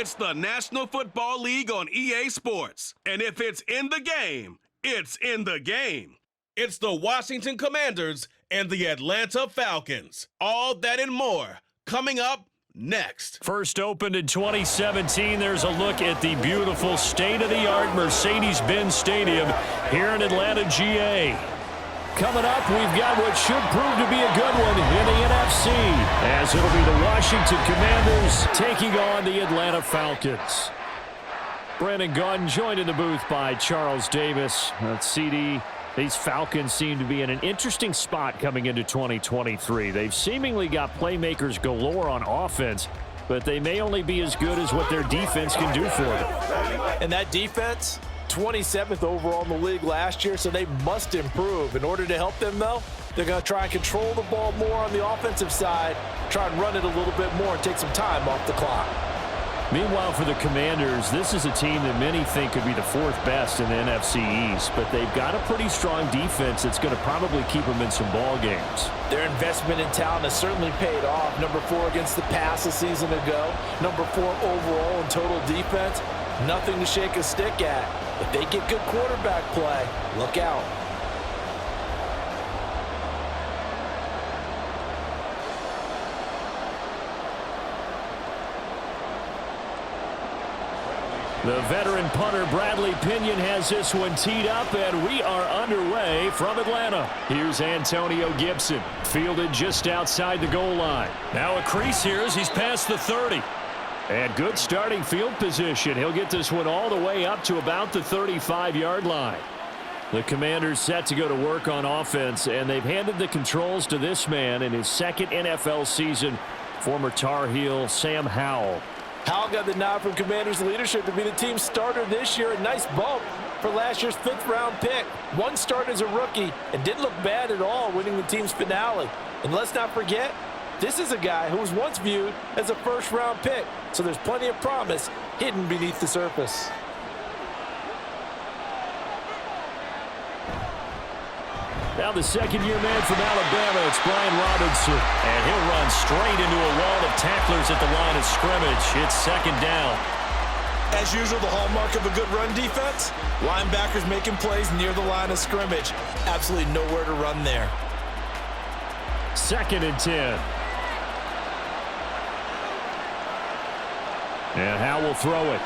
It's the National Football League on EA Sports. And if it's in the game, it's in the game. It's the Washington Commanders and the Atlanta Falcons. All that and more coming up next. First opened in 2017, there's a look at the beautiful state-of-the-art Mercedes-Benz Stadium here in Atlanta, GA. Coming up, we've got what should prove to be a good one in the NFC, as it'll be the Washington Commanders taking on the Atlanta Falcons. Brandon Gunn joined in the booth by Charles Davis. CD, these Falcons seem to be in an interesting spot coming into 2023. They've seemingly got playmakers galore on offense, but they may only be as good as what their defense can do for them. And that defense, 27th overall in the league last year, so they must improve. In order to help them, though, they're going to try and control the ball more on the offensive side, try and run it a little bit more and take some time off the clock. Meanwhile, for the Commanders, this is a team that many think could be the fourth best in the NFC East, but they've got a pretty strong defense that's going to probably keep them in some ball games. Their investment in talent has certainly paid off. Number 4 against the pass a season ago. Number 4 overall in total defense. Nothing to shake a stick at. If they get good quarterback play, look out. The veteran punter Bradley Pinion has this one teed up, and we are underway from Atlanta. Here's Antonio Gibson, fielded just outside the goal line. Now a crease here as he's past the 30. And good starting field position. He'll get this one all the way up to about the 35-yard line. The Commanders set to go to work on offense, and they've handed the controls to this man in his second NFL season, former Tar Heel Sam Howell. Howell got the nod from Commanders leadership to be the team's starter this year. A nice bump for last year's 5th-round pick. One start as a rookie and didn't look bad at all, winning the team's finale. And let's not forget, this is a guy who was once viewed as a first-round pick, so there's plenty of promise hidden beneath the surface. Now the second-year man from Alabama, it's Brian Robinson. And he'll run straight into a wall of tacklers at the line of scrimmage. It's second down. As usual, the hallmark of a good run defense, linebackers making plays near the line of scrimmage. Absolutely nowhere to run there. 2nd and 10. And Howell will throw it.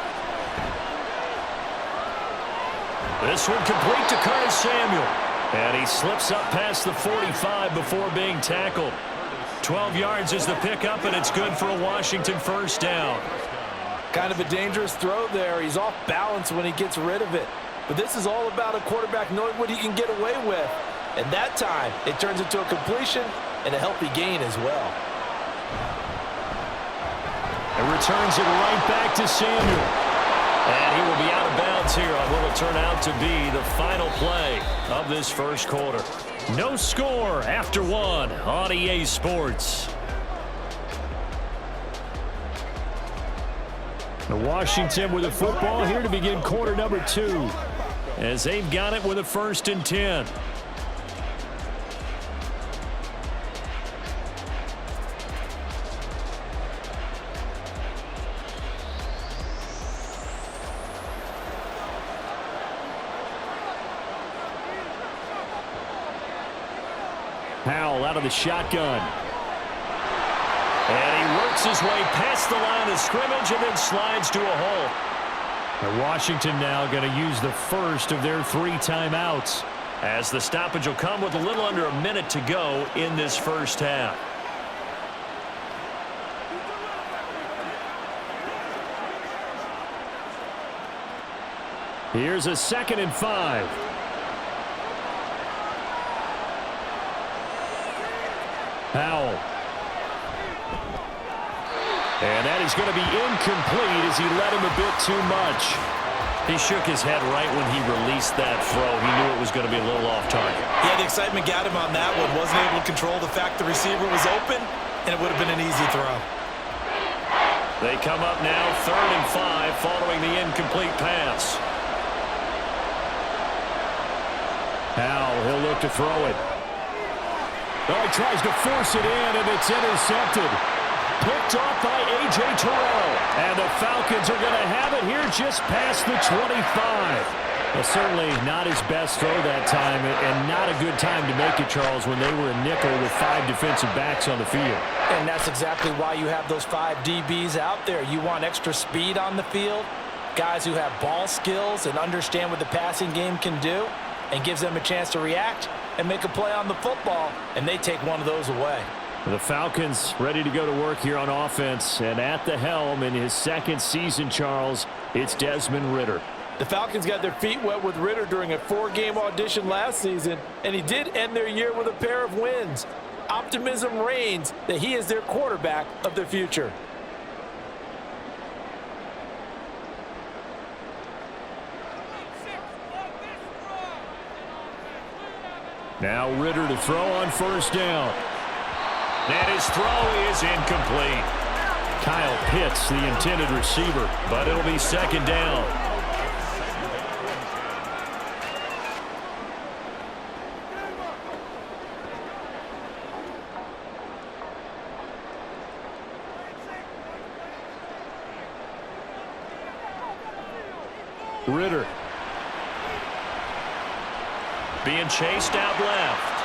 This one complete to Curtis Samuel. And he slips up past the 45 before being tackled. 12 yards is the pickup, and it's good for a Washington first down. Kind of a dangerous throw there. He's off balance when he gets rid of it. But this is all about a quarterback knowing what he can get away with. And that time, it turns into a completion and a healthy gain as well. And returns it right back to Samuel. And he will be out of bounds here on what will turn out to be the final play of this first quarter. No score after 1 on EA Sports. The Washington with the football here to begin quarter number 2, as they've got it with a 1st and 10. Howell out of the shotgun. And he works his way past the line of scrimmage and then slides to a hole. And Washington now going to use the first of their 3 timeouts, as the stoppage will come with a little under a minute to go in this first half. Here's a 2nd and 5. Howell. And that is going to be incomplete as he led him a bit too much. He shook his head right when he released that throw. He knew it was going to be a little off target. Yeah, the excitement got him on that one. Wasn't able to control the fact the receiver was open, and it would have been an easy throw. They come up now 3rd and 5 following the incomplete pass. Howell, he'll look to throw it. Oh, he tries to force it in, and it's intercepted. picked off by A.J. Terrell. And the Falcons are going to have it here just past the 25. Well, certainly not his best throw that time, and not a good time to make it, Charles, when they were a nickel with 5 defensive backs on the field. And that's exactly why you have those 5 DBs out there. You want extra speed on the field, guys who have ball skills and understand what the passing game can do, and gives them a chance to react and make a play on the football, and they take one of those away. The Falcons ready to go to work here on offense, and at the helm in his second season, Charles, it's Desmond Ridder. The Falcons got their feet wet with Ridder during a 4-game audition last season, and he did end their year with a pair of wins. Optimism reigns that he is their quarterback of the future. Now Ridder to throw on first down. And his throw is incomplete. Kyle Pitts, the intended receiver, but it'll be second down. Ridder being chased out left.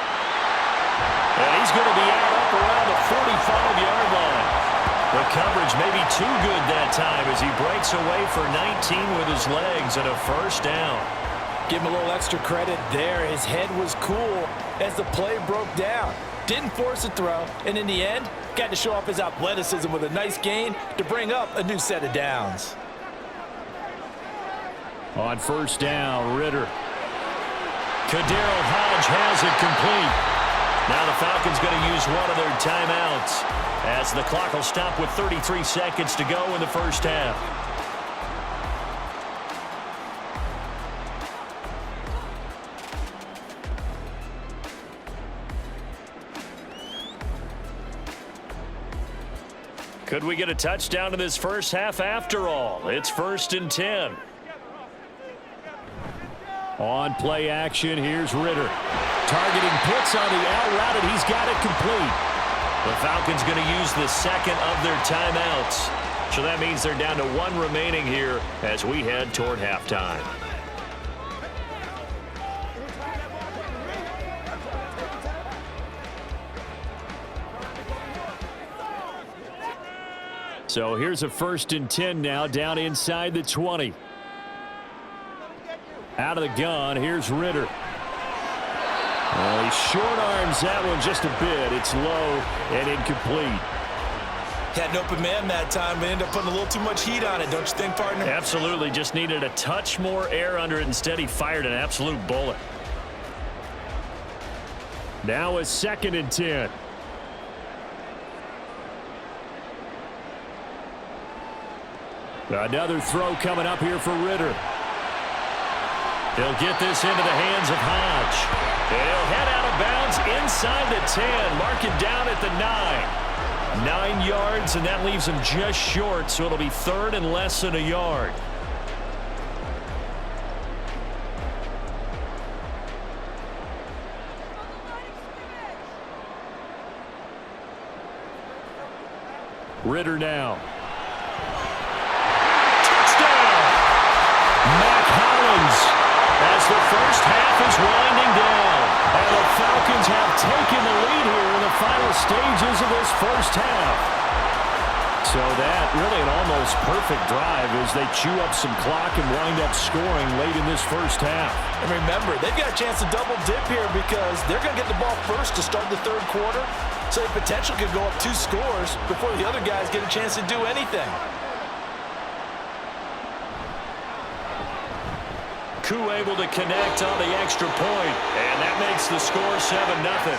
And he's going to be out up around the 45-yard line. The coverage may be too good that time as he breaks away for 19 with his legs and a first down. Give him a little extra credit there. His head was cool as the play broke down. Didn't force a throw, and in the end, got to show off his athleticism with a nice gain to bring up a new set of downs. On first down, Ridder. Kadero Hodge has it complete. Now the Falcons going to use one of their timeouts as the clock will stop with 33 seconds to go in the first half. Could we get a touchdown in this first half after all? It's 1st and 10. On play action, here's Ridder. Targeting Pitts on the out route, and he's got it complete. The Falcons going to use the second of their timeouts. So that means they're down to 1 remaining here as we head toward halftime. So here's a 1st and 10 now, down inside the 20. Out of the gun, here's Ridder. Well, he short arms that one just a bit. It's low and incomplete. Had an open man that time, but ended up putting a little too much heat on it, don't you think, partner? Absolutely. Just needed a touch more air under it. Instead, he fired an absolute bullet. Now a 2nd and 10. Another throw coming up here for Ridder. He'll get this into the hands of Hodge. He'll head out of bounds inside the 10. Mark it down at the 9. 9 yards, and that leaves him just short, so it'll be 3rd and less than a yard. Ridder now. Touchdown! Mac Hollins. As the first half is winding down, and the Falcons have taken the lead here in the final stages of this first half. So that really an almost perfect drive as they chew up some clock and wind up scoring late in this first half. And remember, they've got a chance to double dip here because they're going to get the ball first to start the 3rd quarter, so they potentially could go up 2 scores before the other guys get a chance to do anything. Koo able to connect on the extra point, and that makes the score 7-0.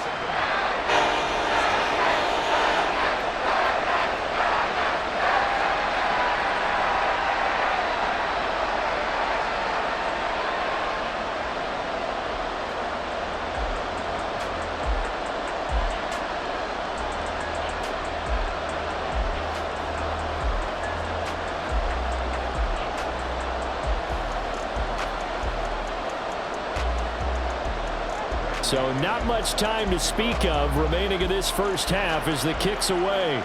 So not much time to speak of remaining in this first half as the kick's away.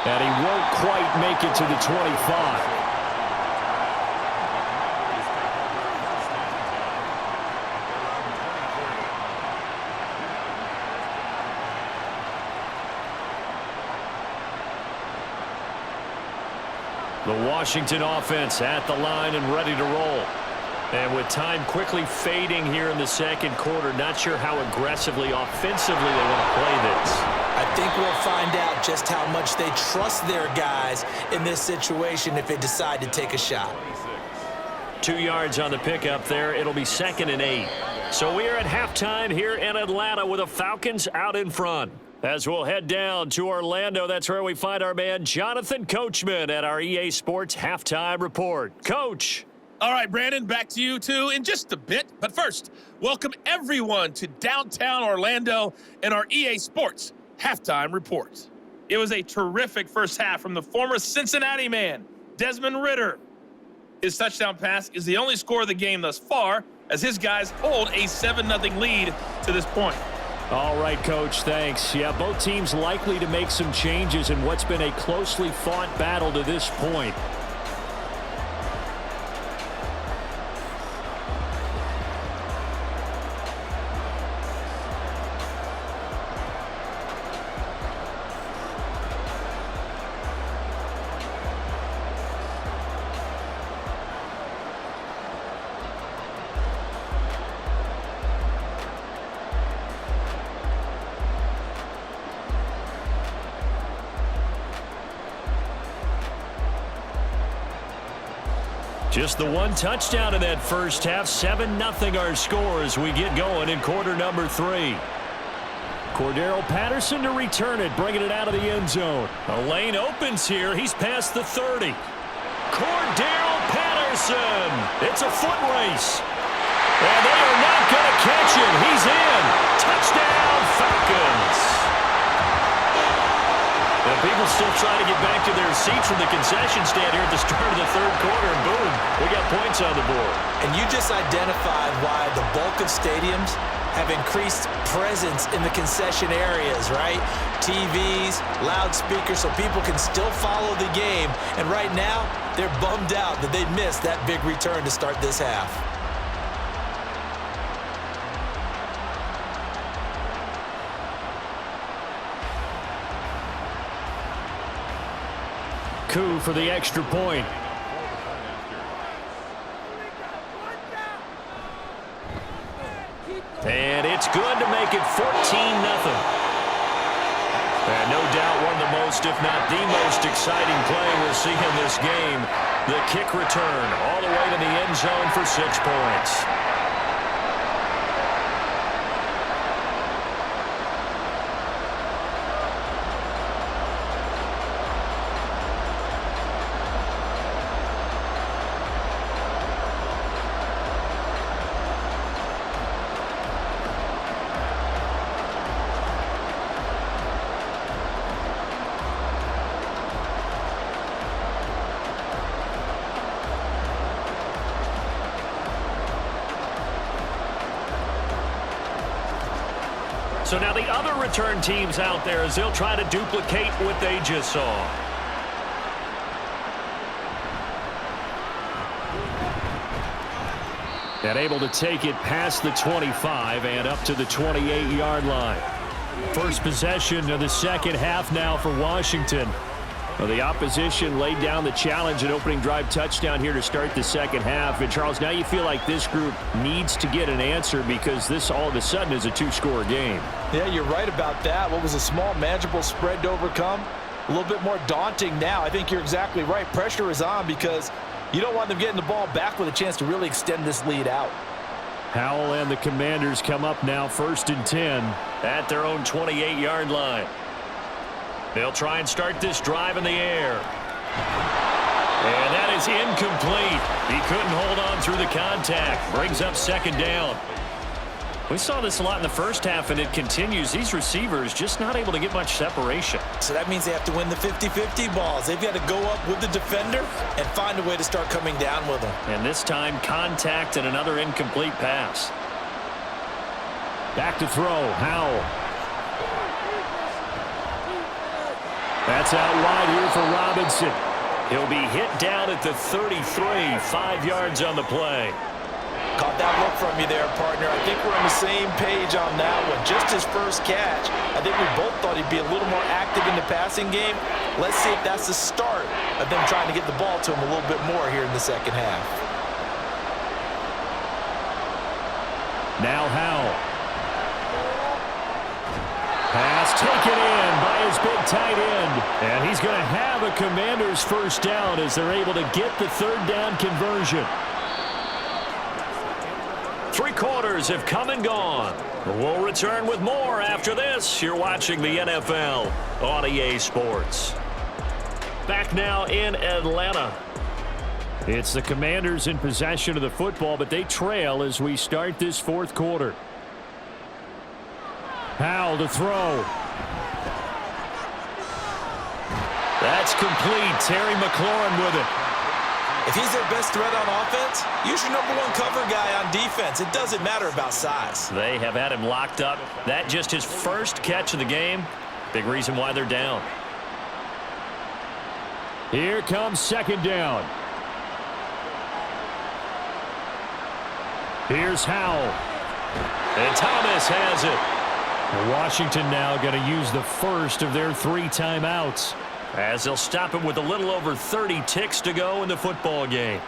And he won't quite make it to the 25. The Washington offense at the line and ready to roll. And with time quickly fading here in the second quarter, not sure how aggressively, offensively they want to play this. I think we'll find out just how much they trust their guys in this situation if they decide to take a shot. 2 yards on the pickup there. It'll be 2nd and 8. So we are at halftime here in Atlanta with the Falcons out in front. As we'll head down to Orlando, that's where we find our man Jonathan Coachman at our EA Sports Halftime Report. Coach. All right, Brandon, back to you two in just a bit. But first, welcome everyone to downtown Orlando and our EA Sports Halftime Report. It was a terrific first half from the former Cincinnati man, Desmond Ridder. His touchdown pass is the only score of the game thus far, as his guys hold a 7-0 lead to this point. All right, Coach, thanks. Yeah, both teams likely to make some changes in what's been a closely fought battle to this point. Just the one touchdown in that first half. 7-0 our score as we get going in quarter number 3. Cordero Patterson to return it, bringing it out of the end zone. A lane opens here. He's past the 30. Cordero Patterson. It's a foot race. And they are not going to catch him. He's in. Touchdown, Falcons. And people still trying to get back to their seats from the concession stand here at the start of the third quarter. And boom, we got points on the board. And you just identified why the bulk of stadiums have increased presence in the concession areas, right? TVs, loudspeakers, so people can still follow the game. And right now, they're bummed out that they missed that big return to start this half. Coup for the extra point. And it's good to make it 14-0. And no doubt one of the most, if not the most exciting play we'll see in this game. The kick return all the way to the end zone for 6 points. So now the other return teams out there as they'll try to duplicate what they just saw. And able to take it past the 25 and up to the 28-yard line. First possession of the second half now for Washington. Well, the opposition laid down the challenge and opening drive touchdown here to start the second half. And, Charles, now you feel like this group needs to get an answer because this all of a sudden is a 2-score game. Yeah, you're right about that. What was a small, manageable spread to overcome, a little bit more daunting now. I think you're exactly right. Pressure is on because you don't want them getting the ball back with a chance to really extend this lead out. Howell and the Commanders come up now 1st and 10 at their own 28-yard line. They'll try and start this drive in the air. And that is incomplete. He couldn't hold on through the contact. Brings up 2nd down. We saw this a lot in the first half, and it continues. These receivers just not able to get much separation. So that means they have to win the 50-50 balls. They've got to go up with the defender and find a way to start coming down with them. And this time, contact and another incomplete pass. Back to throw, Howell. That's out wide here for Robinson. He'll be hit down at the 33, 5 yards on the play. Caught that look from you there, partner. I think we're on the same page on that one. Just his first catch. I think we both thought he'd be a little more active in the passing game. Let's see if that's the start of them trying to get the ball to him a little bit more here in the second half. Now Howell. Pass taken in by his big tight end. And he's going to have a Commanders first down as they're able to get the third down conversion. 3 quarters have come and gone. We'll return with more after this. You're watching the NFL on EA Sports. Back now in Atlanta. It's the Commanders in possession of the football, but they trail as we start this fourth quarter. Howell to throw. That's complete. Terry McLaurin with it. If he's their best threat on offense, use your #1 cover guy on defense. It doesn't matter about size. They have had him locked up. That just his first catch of the game. Big reason why they're down. Here comes second down. Here's Howell. And Thomas has it. Washington now going to use the first of their 3 timeouts, as they'll stop it with a little over 30 ticks to go in the football game.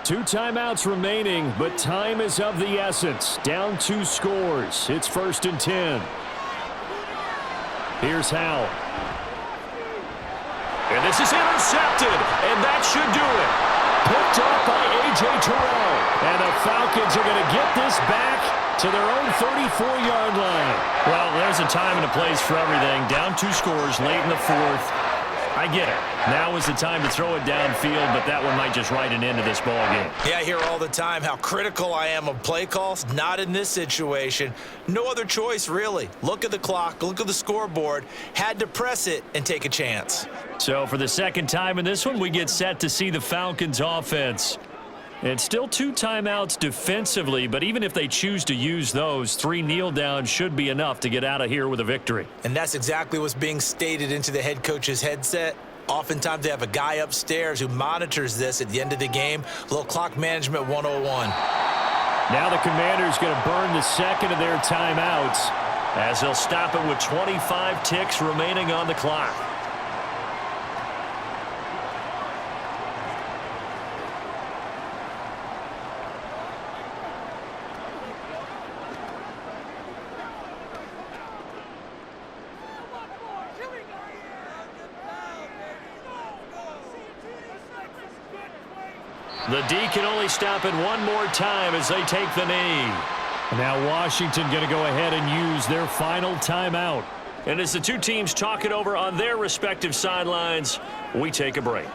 Two timeouts remaining, but time is of the essence. Down 2 scores. It's 1st and 10. Here's Howell. And this is intercepted, and that should do it. Picked up by A.J. Terrell. And the Falcons are going to get this back to their own 34-yard line. Well, there's a time and a place for everything. Down 2 scores late in the fourth. I get it. Now is the time to throw it downfield, but that one might just write an end to this ball game. Yeah, I hear all the time how critical I am of play calls. Not in this situation. No other choice, really. Look at the clock. Look at the scoreboard. Had to press it and take a chance. So for the second time in this one, we get set to see the Falcons offense. It's still 2 timeouts defensively, but even if they choose to use those, 3 kneel downs should be enough to get out of here with a victory. And that's exactly what's being stated into the head coach's headset. Oftentimes they have a guy upstairs who monitors this at the end of the game. A little clock management 101. Now the Commanders going to burn the second of their timeouts, as they'll stop it with 25 ticks remaining on the clock. The D can only stop it one more time as they take the knee. Now Washington going to go ahead and use their final timeout. And as the 2 teams talk it over on their respective sidelines, we take a break.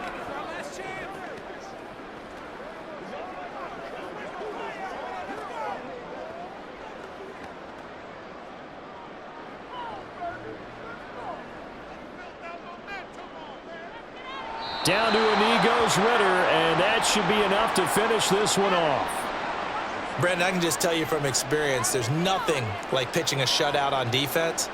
Down to a knee goes Ritter, and that should be enough to finish this one off. Brandon, I can just tell you from experience, there's nothing like pitching a shutout on defense,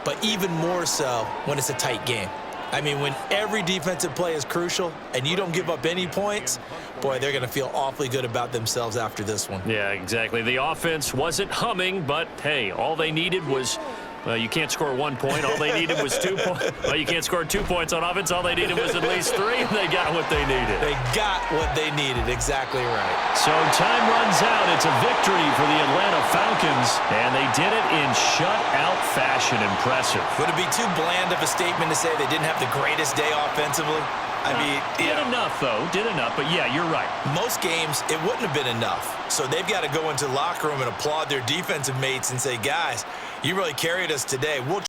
but even more so when it's a tight game. I mean, when every defensive play is crucial and you don't give up any points, boy, they're going to feel awfully good about themselves after this one. Yeah, exactly. The offense wasn't humming, but, hey, all they needed was Well, you can't score 1 point. All they needed was 2 points. Well, you can't score 2 points on offense. All they needed was at least 3, and they got what they needed. They got what they needed. Exactly right. So time runs out. It's a victory for the Atlanta Falcons, and they did it in shutout fashion. Impressive. Would it be too bland of a statement to say they didn't have the greatest day offensively? I mean, did enough, though. Did enough, but yeah, you're right. Most games, it wouldn't have been enough. So they've got to go into the locker room and applaud their defensive mates and say, guys, you really carried us today. We'll